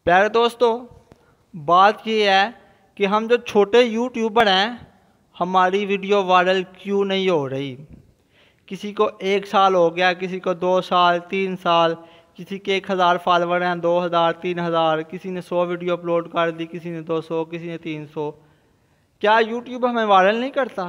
प्यारे दोस्तों, बात ये है कि हम जो छोटे यूट्यूबर हैं, हमारी वीडियो वायरल क्यों नहीं हो रही। किसी को 1 साल हो गया, किसी को 2 साल 3 साल, किसी के 1000 फॉलोवर हैं, 2000 3000, किसी ने 100 वीडियो अपलोड कर दी, किसी ने 200, किसी ने 300। क्या यूट्यूब हमें वायरल नहीं करता?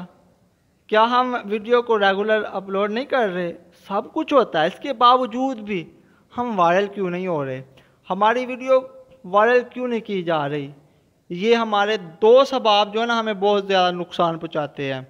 क्या हम वीडियो को रेगुलर अपलोड नहीं कर रहे? सब कुछ होता है, इसके बावजूद भी हम वायरल क्यों नहीं हो रहे? हमारी वीडियो वायरल क्यों नहीं की जा रही? ये हमारे दो सबाब जो है ना, हमें बहुत ज़्यादा नुकसान पहुंचाते हैं।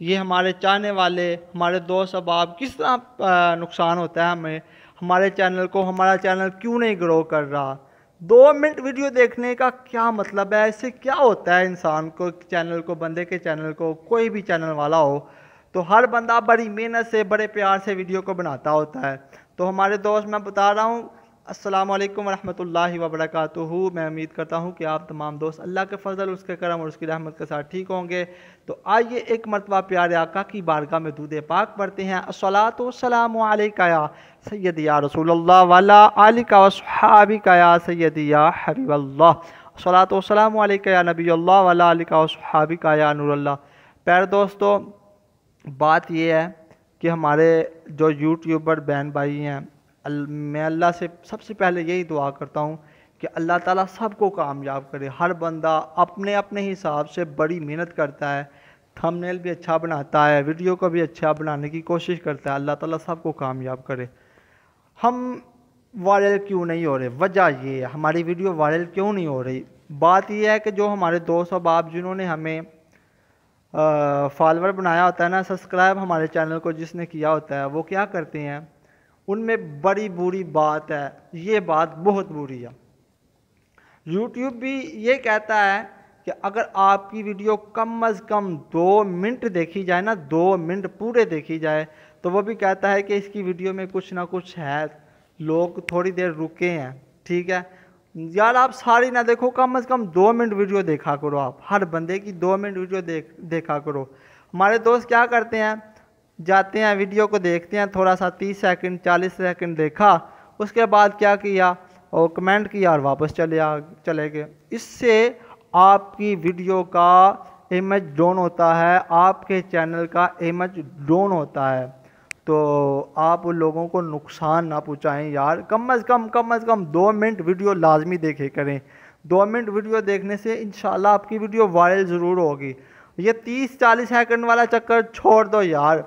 ये हमारे चाहने वाले, हमारे दो सबाब किस तरह नुकसान होता है हमें, हमारे चैनल को, हमारा चैनल क्यों नहीं ग्रो कर रहा। 2 मिनट वीडियो देखने का क्या मतलब है? इससे क्या होता है इंसान को, चैनल को, बंदे के चैनल को, कोई भी चैनल वाला हो तो हर बंदा बड़ी मेहनत से, बड़े प्यार से वीडियो को बनाता होता है। तो हमारे दोस्त, मैं बता रहा हूँ, अस्सलाम वालेकुम रहमतुल्लाहि व बरकातुहू। मैं उम्मीद करता हूँ कि आप तमाम दोस्त अल्लाह के फजल, उसके करम और उसकी रहमत के साथ ठीक होंगे। तो आइए एक मरतबा प्यारे आका की बारगाह में दूध पाक पढ़ते हैं। अस्सलातु वस्सलामु अलैका या सय्यदी या रसूलल्लाह वाला आलिका व सहाबिका या सय्यदी या हबीबल्लाह। अस्सलातु वस्सलामु अलैका या नबीयल्लाह वाला आलिका व सहाबिका या नूरल्लाह। प्यारे दोस्तों, बात यह है कि हमारे जो यूट्यूबर बहन भाई हैं, मैं अल्लाह से सबसे पहले यही दुआ करता हूँ कि अल्लाह ताला सबको कामयाब करे। हर बंदा अपने अपने हिसाब से बड़ी मेहनत करता है, थंबनेल भी अच्छा बनाता है, वीडियो को भी अच्छा बनाने की कोशिश करता है। अल्लाह ताला सबको कामयाब करे। हम वायरल क्यों नहीं हो रहे? वजह ये है, हमारी वीडियो वायरल क्यों नहीं हो रही। बात यह है कि जो हमारे दोस्त अहबाब जिन्होंने हमें फॉलोवर बनाया होता है ना, सब्सक्राइब हमारे चैनल को जिसने किया होता है, वो क्या करते हैं, उनमें बड़ी बुरी बात है। ये बात बहुत बुरी है। यूट्यूब भी ये कहता है कि अगर आपकी वीडियो कम अज़ कम 2 मिनट देखी जाए ना, 2 मिनट पूरे देखी जाए, तो वो भी कहता है कि इसकी वीडियो में कुछ ना कुछ है, लोग थोड़ी देर रुके हैं। ठीक है यार, आप सारी ना देखो, कम अज़ कम 2 मिनट वीडियो देखा करो। आप हर बंदे की 2 मिनट वीडियो देखा करो। हमारे दोस्त क्या करते हैं, जाते हैं, वीडियो को देखते हैं, थोड़ा सा 30 सेकंड 40 सेकंड देखा, उसके बाद क्या किया, और कमेंट किया और वापस चले गए। इससे आपकी वीडियो का इमेज डाउन होता है, आपके चैनल का इमेज डाउन होता है। तो आप उन लोगों को नुकसान ना पहुंचाएं यार। कम अज़ कम 2 मिनट वीडियो लाजमी देखे करें। 2 मिनट वीडियो देखने से इंशाल्लाह आपकी वीडियो वायरल ज़रूर होगी। ये 30-40 सेकंड वाला चक्कर छोड़ दो यार।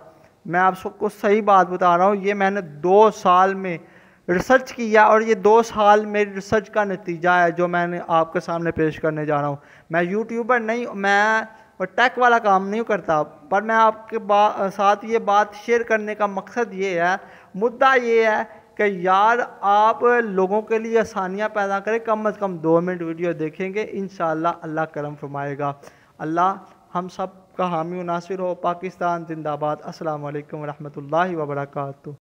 मैं आप सबको सही बात बता रहा हूँ, ये मैंने 2 साल में रिसर्च किया और ये 2 साल मेरी रिसर्च का नतीजा है जो मैंने आपके सामने पेश करने जा रहा हूँ। मैं यूट्यूबर नहीं, मैं टेक वाला काम नहीं करता, पर मैं आपके साथ ये बात शेयर करने का मकसद ये है, मुद्दा ये है कि यार आप लोगों के लिए आसानियाँ पैदा करें। कम अज़ कम 2 मिनट वीडियो देखेंगे, इंशाअल्लाह अल्लाह करम फरमाएगा। अल्लाह हम सब का हामी व नासिर हो। पाकिस्तान जिंदाबाद। अस्सलाम वालेकुम रहमतुल्लाहि व बरकातुहू।